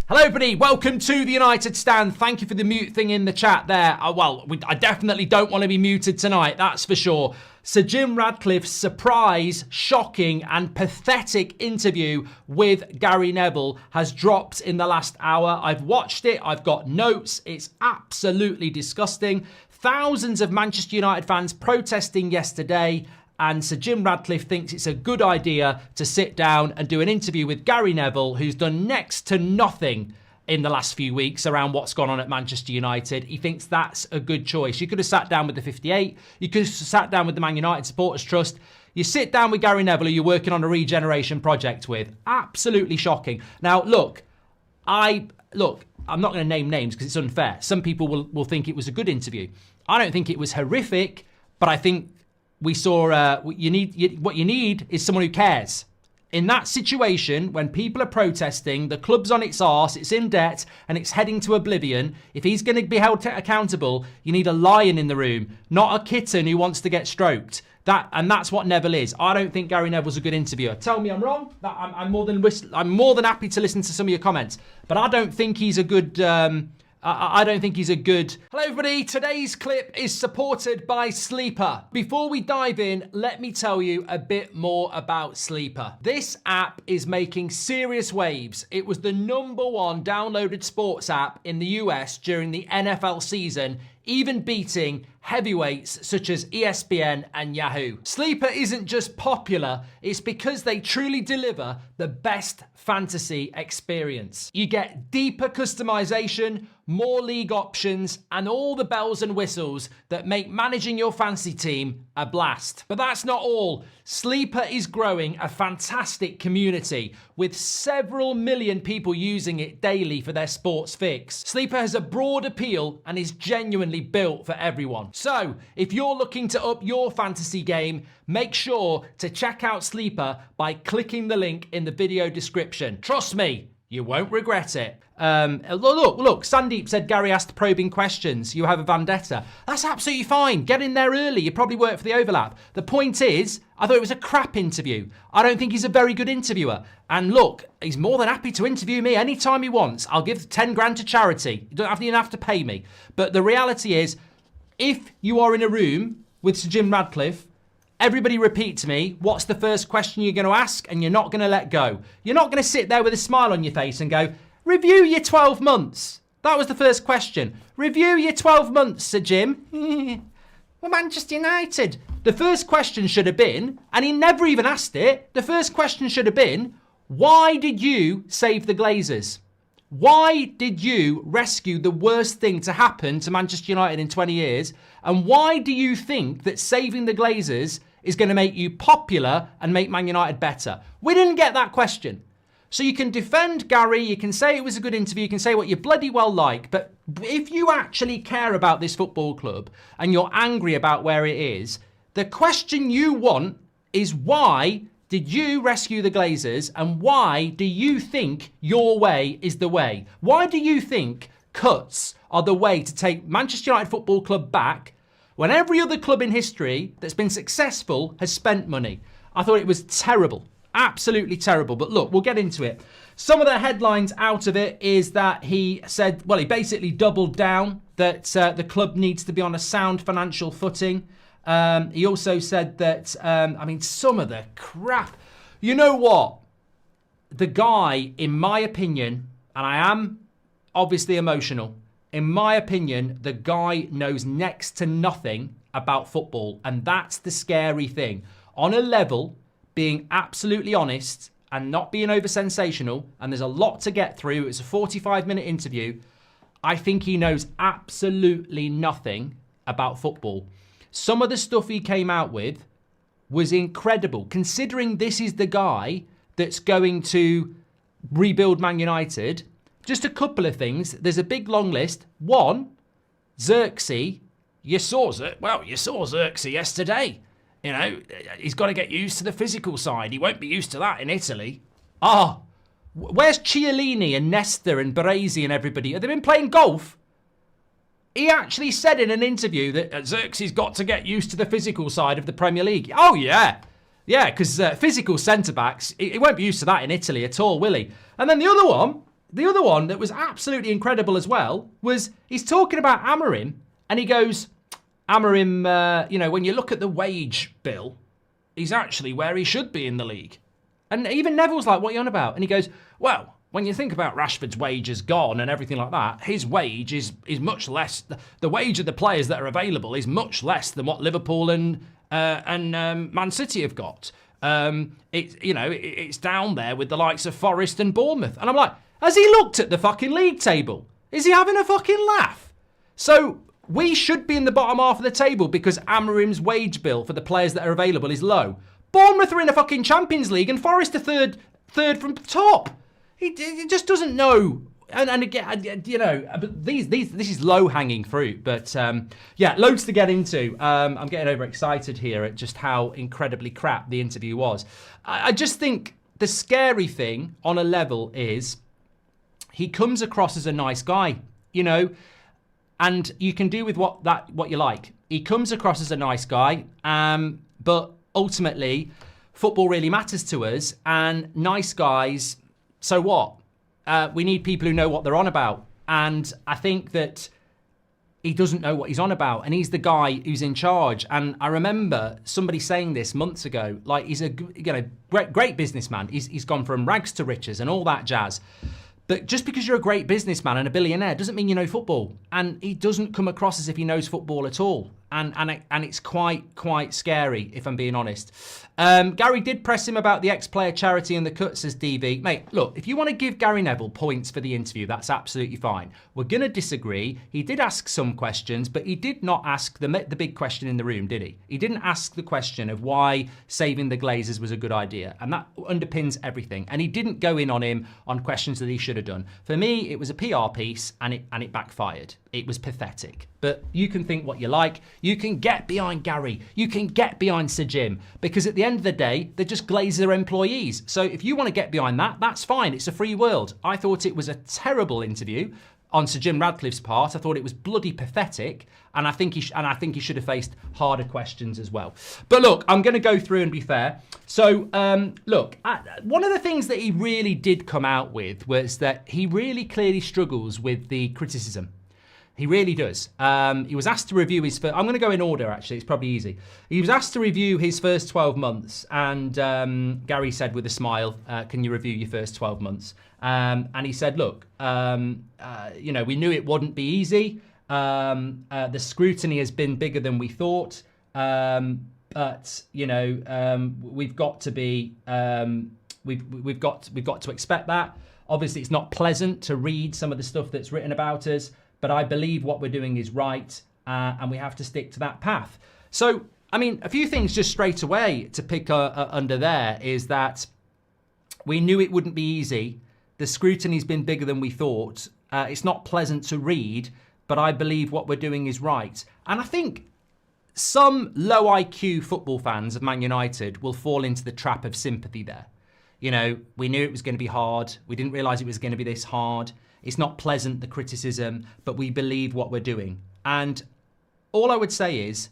Hello everybody, welcome to the United Stand. Thank you for the mute thing in the chat there. I definitely don't want to be muted tonight, that's for sure. Sir Jim Radcliffe's surprise, shocking and pathetic interview with Gary Neville has dropped in the last hour. I've watched it, I've got notes, it's absolutely disgusting. Thousands of Manchester United fans protesting yesterday, and Sir Jim Radcliffe thinks it's a good idea to sit down and do an interview with Gary Neville, who's done next to nothing in the last few weeks around what's gone on at Manchester United. He thinks that's a good choice. You could have sat down with the 58. You could have sat down with the Man United Supporters Trust. You sit down with Gary Neville, who you're working on a regeneration project with. Absolutely shocking. Now, look, I'm not going to name names because it's unfair. Some people will think it was a good interview. I don't think it was horrific, but I think we saw what you need is someone who cares. In that situation, when people are protesting, the club's on its arse, it's in debt, and it's heading to oblivion. If he's going to be held accountable, you need a lion in the room, not a kitten who wants to get stroked. That's what Neville is. I don't think Gary Neville's a good interviewer. Tell me I'm wrong. I'm more than happy to listen to some of your comments, but I don't think he's a good. I don't think he's a good... Hello everybody, today's clip is supported by Sleeper. Before we dive in, let me tell you a bit more about Sleeper. This app is making serious waves. It was the #1 downloaded sports app in the US during the NFL season, even beating heavyweights such as ESPN and Yahoo. Sleeper isn't just popular, it's because they truly deliver the best fantasy experience. You get deeper customization, more league options, and all the bells and whistles that make managing your fantasy team a blast. But that's not all. Sleeper is growing a fantastic community with several million people using it daily for their sports fix. Sleeper has a broad appeal and is genuinely built for everyone. So, if you're looking to up your fantasy game, make sure to check out Sleeper by clicking the link in the video description. Trust me, you won't regret it. Look, Sandeep said Gary asked probing questions. You have a vendetta. That's absolutely fine. Get in there early. You probably work for the overlap. The point is, I thought it was a crap interview. I don't think he's a very good interviewer. And look, he's more than happy to interview me anytime he wants. I'll give 10 grand to charity. You don't even have to pay me. But the reality is, if you are in a room with Sir Jim Radcliffe, everybody repeat to me, what's the first question you're going to ask? And you're not going to let go. You're not going to sit there with a smile on your face and go, review your 12 months. That was the first question. Review your 12 months, Sir Jim. Well, Manchester United. The first question should have been, and he never even asked it, the first question should have been, why did you save the Glazers? Why did you rescue the worst thing to happen to Manchester United in 20 years? And why do you think that saving the Glazers is going to make you popular and make Man United better? We didn't get that question. So you can defend Gary, you can say it was a good interview, you can say what you bloody well like, but if you actually care about this football club and you're angry about where it is, the question you want is why did you rescue the Glazers and why do you think your way is the way? Why do you think cuts are the way to take Manchester United Football Club back when every other club in history that's been successful has spent money? I thought it was terrible. Absolutely terrible. But look, we'll get into it. Some of the headlines out of it is that he said, well, he basically doubled down that the club needs to be on a sound financial footing. He also said that, some of the crap. You know what? The guy, in my opinion, and I am obviously emotional, in my opinion, the guy knows next to nothing about football. And that's the scary thing. On a level, being absolutely honest and not being over sensational, and there's a lot to get through. It's a 45-minute interview. I think he knows absolutely nothing about football. Some of the stuff he came out with was incredible, considering this is the guy that's going to rebuild Man United. Just a couple of things. There's a big long list. One, Xerxes. You saw Xerxes yesterday. You know, he's got to get used to the physical side. He won't be used to that in Italy. Where's Chiellini and Nesta and Baresi and everybody? Have they been playing golf? He actually said in an interview that Xerxes got to get used to the physical side of the Premier League. Oh, yeah. Yeah, because physical centre-backs, he won't be used to that in Italy at all, will he? And then the other one, the other one that was absolutely incredible as well was he's talking about Amorim, and he goes, Amorim, when you look at the wage bill, he's actually where he should be in the league. And even Neville's like, what are you on about? And he goes, well, when you think about Rashford's wages gone and everything like that, his wage is much less. The wage of the players that are available is much less than what Liverpool and Man City have got. It's down there with the likes of Forest and Bournemouth. And I'm like, has he looked at the fucking league table? Is he having a fucking laugh? So we should be in the bottom half of the table because Amorim's wage bill for the players that are available is low. Bournemouth are in the fucking Champions League and Forest are third from the top. He just doesn't know. And again, but this is low-hanging fruit. But loads to get into. I'm getting overexcited here at just how incredibly crap the interview was. I just think the scary thing on a level is he comes across as a nice guy, and you can do with what you like. He comes across as a nice guy, but ultimately, football really matters to us, and nice guys, so what? We need people who know what they're on about. And I think that he doesn't know what he's on about. And he's the guy who's in charge. And I remember somebody saying this months ago, like he's a great businessman. He's gone from rags to riches and all that jazz. But just because you're a great businessman and a billionaire doesn't mean you know football. And he doesn't come across as if he knows football at all. And it's quite scary, if I'm being honest. Gary did press him about the ex-player charity and the cut, says DV. Mate, look, if you want to give Gary Neville points for the interview, that's absolutely fine. We're going to disagree. He did ask some questions, but he did not ask the big question in the room, did he? He didn't ask the question of why saving the Glazers was a good idea. And that underpins everything. And he didn't go in on him on questions that he should have done. For me, it was a PR piece and it backfired. It was pathetic. But you can think what you like. You can get behind Gary. You can get behind Sir Jim. Because at the end of the day, they're just Glazer employees. So if you want to get behind that, that's fine. It's a free world. I thought it was a terrible interview on Sir Jim Radcliffe's part. I thought it was bloody pathetic. And I think he should have faced harder questions as well. But look, I'm going to go through and be fair. So look, one of the things that he really did come out with was that he really clearly struggles with the criticism. He really does. He was asked to review his first... I'm going to go in order, actually. It's probably easy. He was asked to review his first 12 months. And Gary said with a smile, can you review your first 12 months? And he said, look, we knew it wouldn't be easy. The scrutiny has been bigger than we thought. But, we've got to be... we've got to expect that. Obviously, it's not pleasant to read some of the stuff that's written about us. But I believe what we're doing is right, and we have to stick to that path. So, I mean, a few things just straight away to pick under there is that we knew it wouldn't be easy. The scrutiny's been bigger than we thought. It's not pleasant to read, but I believe what we're doing is right. And I think some low IQ football fans of Man United will fall into the trap of sympathy there. We knew it was going to be hard. We didn't realise it was going to be this hard. It's not pleasant, the criticism, but we believe what we're doing. And all I would say is,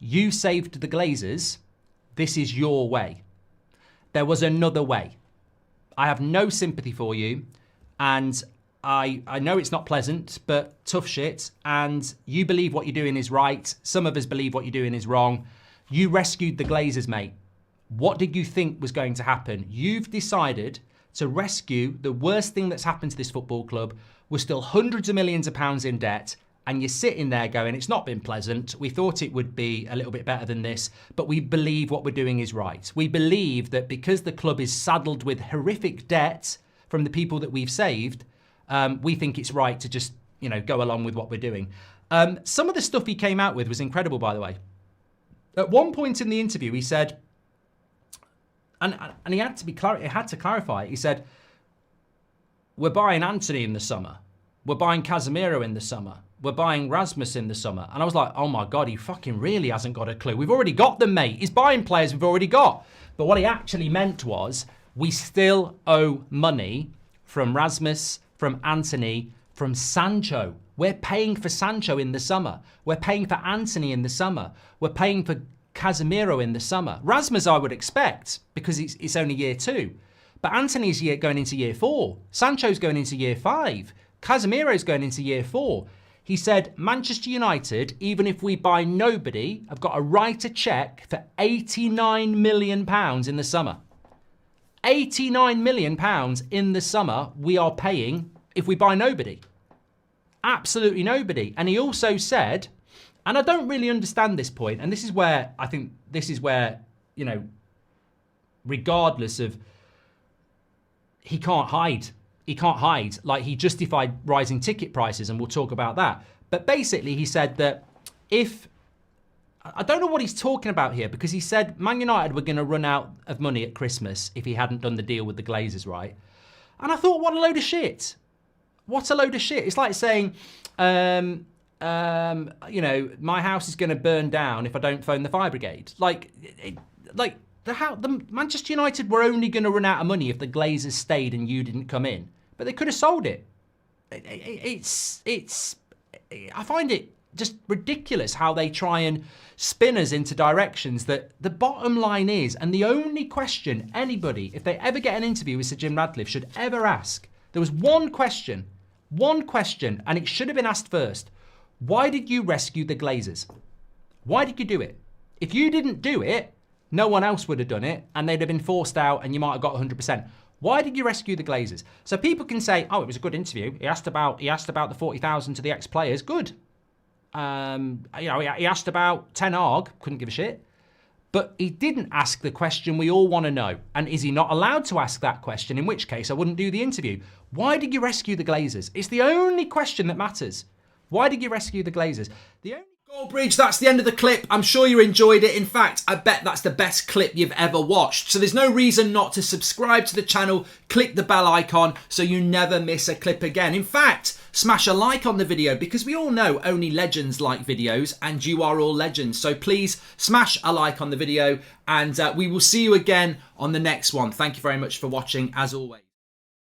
you saved the Glazers. This is your way. There was another way. I have no sympathy for you. And I know it's not pleasant, but tough shit. And you believe what you're doing is right. Some of us believe what you're doing is wrong. You rescued the Glazers, mate. What did you think was going to happen? You've decided to rescue the worst thing that's happened to this football club. We're still hundreds of millions of pounds in debt, and you're sitting there going, it's not been pleasant. We thought it would be a little bit better than this, but we believe what we're doing is right. We believe that because the club is saddled with horrific debt from the people that we've saved, we think it's right to just, go along with what we're doing. Some of the stuff he came out with was incredible, by the way. At one point in the interview, he said, and he had to clarify. He said, we're buying Anthony in the summer. We're buying Casemiro in the summer. We're buying Rasmus in the summer. And I was like, oh my God, he fucking really hasn't got a clue. We've already got them, mate. He's buying players we've already got. But what he actually meant was, we still owe money from Rasmus, from Anthony, from Sancho. We're paying for Sancho in the summer. We're paying for Anthony in the summer. We're paying for Casemiro in the summer. Rasmus, I would expect, because it's only year 2. But Anthony's going into year 4. Sancho's going into year 5. Casemiro's going into year 4. He said, Manchester United, even if we buy nobody, have got to write a cheque for £89 million in the summer. £89 million in the summer we are paying if we buy nobody. Absolutely nobody. And he also said, and I don't really understand this point, and this is where I think this is where, you know, regardless of, he can't hide. He can't hide. Like, he justified rising ticket prices, and we'll talk about that. But basically, he said that if, I don't know what he's talking about here, because he said Man United were going to run out of money at Christmas if he hadn't done the deal with the Glazers, right? And I thought, what a load of shit. What a load of shit. It's like saying, you know, my house is going to burn down if I don't phone the fire brigade. The Manchester United were only going to run out of money if the Glazers stayed and you didn't come in. But they could have sold it. I find it just ridiculous how they try and spin us into directions that the bottom line is, and the only question anybody, if they ever get an interview with Sir Jim Radcliffe, should ever ask, there was one question, and it should have been asked first. Why did you rescue the Glazers? Why did you do it? If you didn't do it, no one else would have done it, and they'd have been forced out, and you might have got 100%. Why did you rescue the Glazers? So people can say, "Oh, it was a good interview. He asked about the 40,000 to the ex-players. Good. You know, he asked about Ten Hag. Couldn't give a shit. But he didn't ask the question we all want to know. And is he not allowed to ask that question? In which case, I wouldn't do the interview. Why did you rescue the Glazers? It's the only question that matters. Why did you rescue the Glazers? Goldbridge, that's the end of the clip. I'm sure you enjoyed it. In fact, I bet that's the best clip you've ever watched. So there's no reason not to subscribe to the channel. Click the bell icon so you never miss a clip again. In fact, smash a like on the video, because we all know only legends like videos, and you are all legends. So please smash a like on the video, and we will see you again on the next one. Thank you very much for watching, as always.